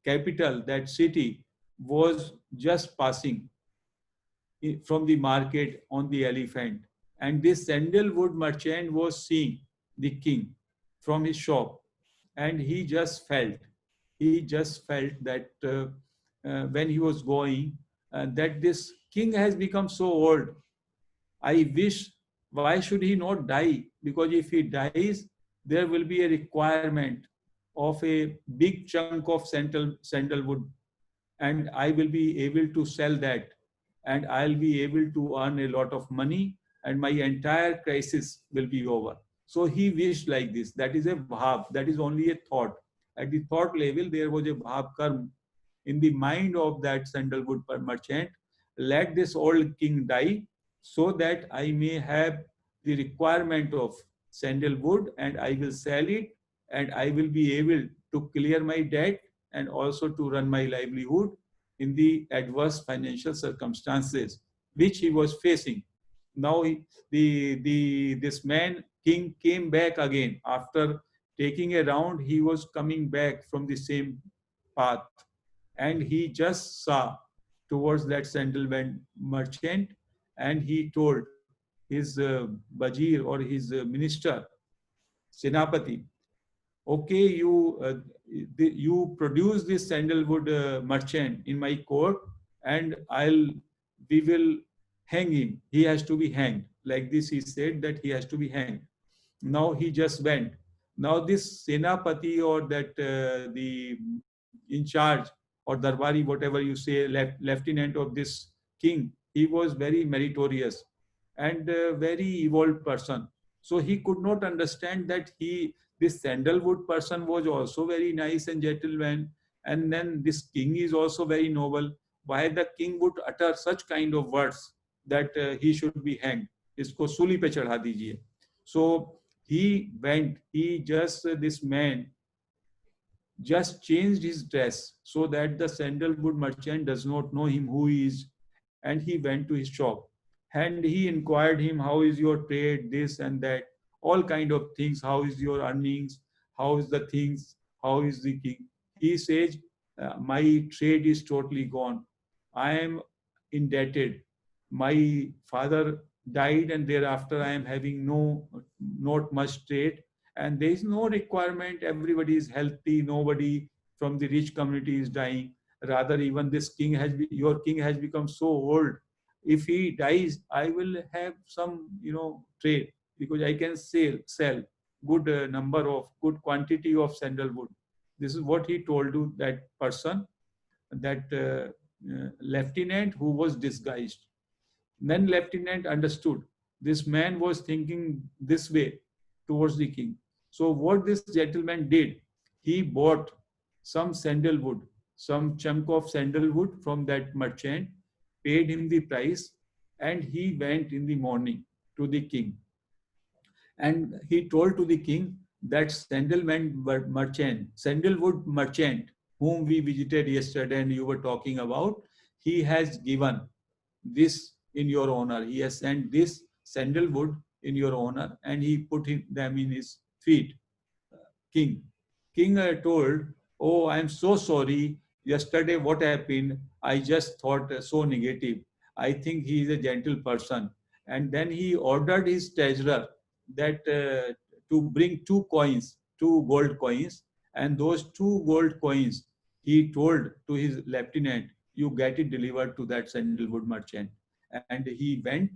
capital, that city, was just passing from the market on the elephant. And this sandalwood merchant was seeing the king from his shop, and he just felt that when he was going, that this king has become so old. I wish, why should he not die? Because if he dies, there will be a requirement of a big chunk of sandalwood, and I will be able to sell that, and I'll be able to earn a lot of money, and my entire crisis will be over. So he wished like this. That is a bhav, that is only a thought. At the thought level, there was a bhav karma in the mind of that sandalwood merchant. Let this old king die so that I may have the requirement of sandalwood, and I will sell it, and I will be able to clear my debt and also to run my livelihood in the adverse financial circumstances which he was facing. Now this man king came back again after taking a round. He was coming back from the same path, and he just saw towards that sandalwood merchant, and he told his Bajir or his minister, Senapati, okay, you produce this sandalwood merchant in my court, and we will hang him. He has to be hanged. Like this, he said that he has to be hanged. Now he just went. Now this Senapati, or that the in charge, or Darbari, whatever you say, lieutenant of this king, he was very meritorious and very evolved person. So he could not understand that this sandalwood person was also very nice and gentleman, and then this king is also very noble. Why the king would utter such kind of words that he should be hanged? Isko suli pe chadha dijiye. So he went. This man just changed his dress so that the sandalwood merchant does not know him who he is, and he went to his shop, and he inquired him, how is your trade, this and that, all kind of things, how is your earnings, how is the things, how is the king. He says, my trade is totally gone, I am indebted, my father died, and thereafter I am having not much trade, and there is no requirement, everybody is healthy, nobody from the rich community is dying. Rather, even this your king has become so old. If he dies, I will have some trade, because I can sell good number of good quantity of sandalwood. This is what he told to that person, that lieutenant who was disguised. Then lieutenant understood this man was thinking this way towards the king. So what this gentleman did, he bought some sandalwood, some chunk of sandalwood from that merchant, paid him the price, and he went in the morning to the king. And he told to the king that sandalwood merchant, whom we visited yesterday and you were talking about, he has given this in your honor. He has sent this sandalwood in your honor, and he put them in his feet. King. King told, oh, I am so sorry. Yesterday, what happened? I just thought so negative. I think he is a gentle person. And then he ordered his treasurer that to bring two gold coins. And those two gold coins, he told to his lieutenant, you get it delivered to that sandalwood merchant. And he went,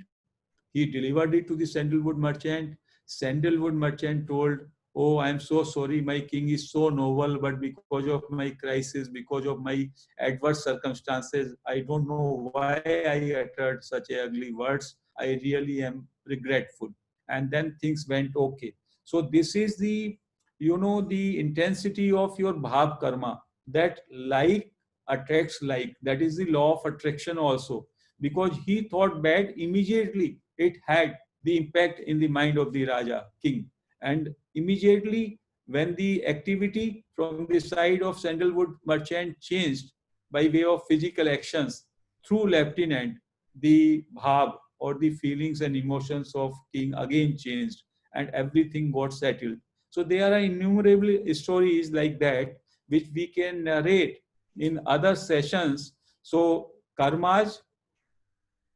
he delivered it to the sandalwood merchant. Sandalwood merchant told, oh, I'm so sorry, my king is so noble, but because of my crisis, because of my adverse circumstances, I don't know why I uttered such ugly words. I really am regretful. And then things went okay. So this is the, the intensity of your bhav karma, that like attracts like. That is the law of attraction also. Because he thought bad, immediately it had the impact in the mind of the Raja, king. And immediately when the activity from the side of sandalwood merchant changed by way of physical actions through lieutenant, the bhav or the feelings and emotions of king again changed and everything got settled. So there are innumerable stories like that which we can narrate in other sessions. So karmas,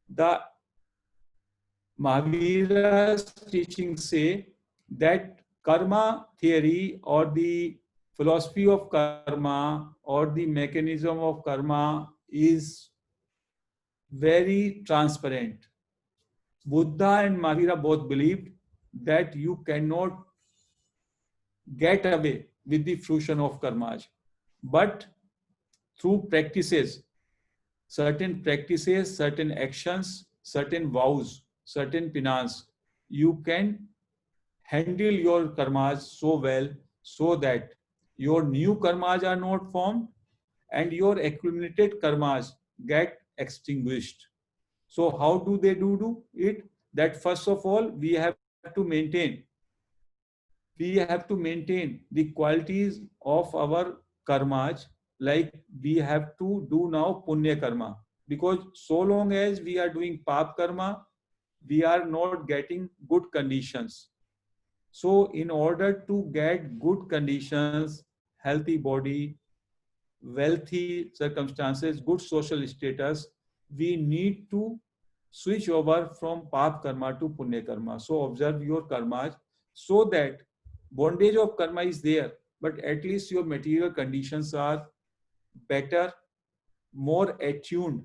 the Mahavira's teachings say that karma theory or the philosophy of karma or the mechanism of karma is very transparent. Buddha and Mahavira both believed that you cannot get away with the fruition of karmas, but through practices, certain actions, certain vows, certain penance, you can handle your karmas so well so that your new karmas are not formed and your accumulated karmas get extinguished. So how do they do it? That first of all, we have to maintain the qualities of our karmas, like we have to do now punya karma, because so long as we are doing pap karma, we are not getting good conditions. So in order to get good conditions, healthy body, wealthy circumstances, good social status, we need to switch over from pap karma to punya karma. So observe your karmas so that bondage of karma is there, but at least your material conditions are better, more attuned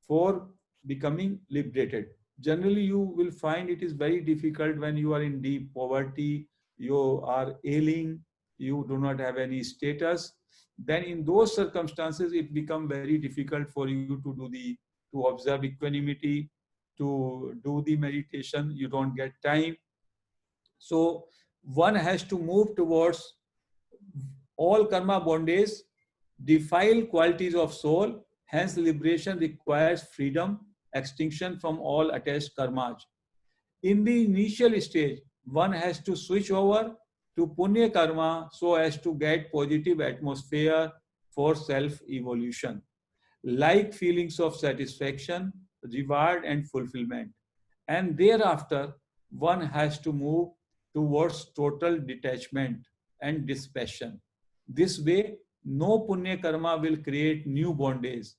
for becoming liberated. Generally, you will find it is very difficult when you are in deep poverty, you are ailing, you do not have any status. Then in those circumstances, it becomes very difficult for you to observe equanimity, to do the meditation. You don't get time. So one has to move towards all karma bondage, defile qualities of soul. Hence, liberation requires freedom, extinction from all attached karmas. In the initial stage, one has to switch over to punya karma so as to get positive atmosphere for self-evolution, like feelings of satisfaction, reward, and fulfillment. And thereafter, one has to move towards total detachment and dispassion. This way, no punya karma will create new bondage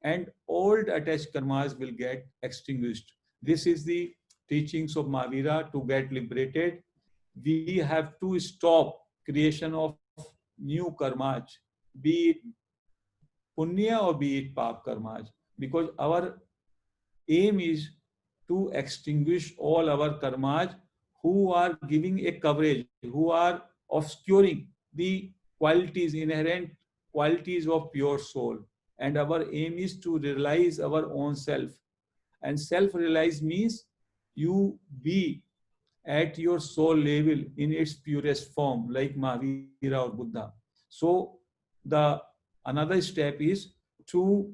and old attached karmas will get extinguished. This is the teachings of Mahavira. To get liberated, we have to stop creation of new karmas, be it punya or be it pap karmas, because our aim is to extinguish all our karmas who are giving a coverage, who are obscuring the qualities, inherent qualities of pure soul. And our aim is to realize our own self. And self-realize means you be at your soul level in its purest form, like Mahavira or Buddha. So the another step is to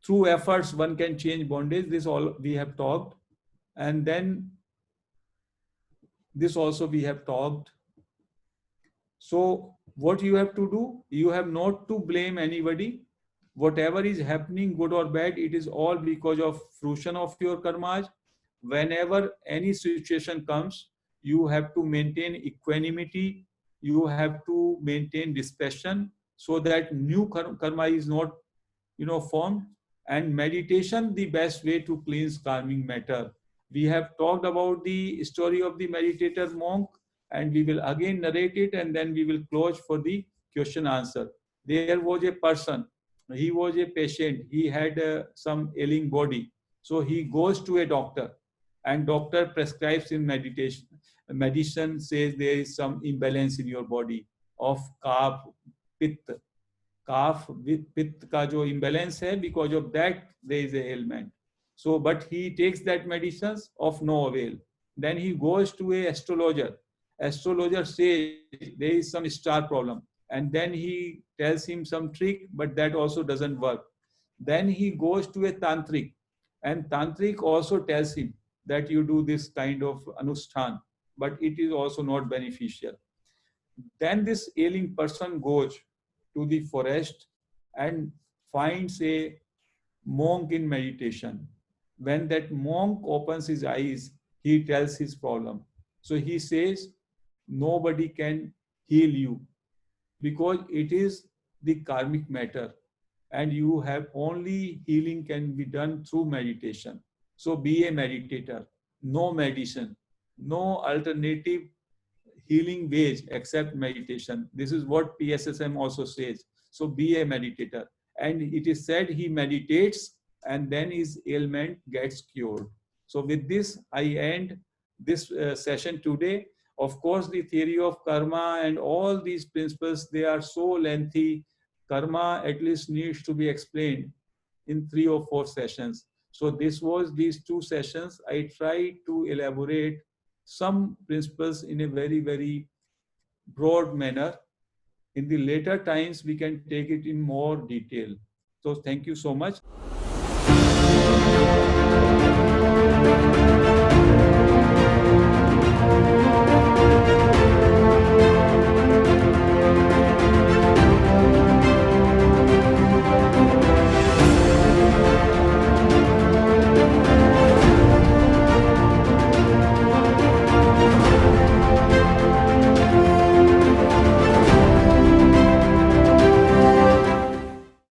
through efforts one can change bondage. This all we have talked. And then this also we have talked. So what you have to do, you have not to blame anybody. Whatever is happening, good or bad, it is all because of fruition of your karmas. Whenever any situation comes, you have to maintain equanimity, you have to maintain dispassion so that new karma is not formed. And meditation, the best way to cleanse karmic matter. We have talked about the story of the meditator monk, and we will again narrate it, and then we will close for the question answer. There was a person, he was a patient, he had some ailing body. So he goes to a doctor, and doctor prescribes him meditation, medicine says there is some imbalance in your body of kapha, pitta. Calf with pitta ka jo imbalance hai, because of that there is a ailment. So, but he takes that medicines of no avail. Then he goes to a astrologer. Astrologer says there is some star problem, and then he tells him some trick, but that also doesn't work. Then he goes to a tantric, and tantric also tells him that you do this kind of anushthan, but it is also not beneficial. Then this ailing person goes to the forest and finds a monk in meditation. When that monk opens his eyes, he tells his problem. So he says, nobody can heal you because it is the karmic matter, and you have only healing can be done through meditation. So be a meditator, no medicine, no alternative healing ways except meditation. This is what PSSM also says. So be a meditator. And it is said he meditates and then his ailment gets cured. So with this, I end this session today. Of course, the theory of karma and all these principles, they are so lengthy. Karma at least needs to be explained in 3 or 4 sessions. So this was these 2 sessions. I tried to elaborate some principles in a very, very broad manner. In the later times, we can take it in more detail. So thank you so much.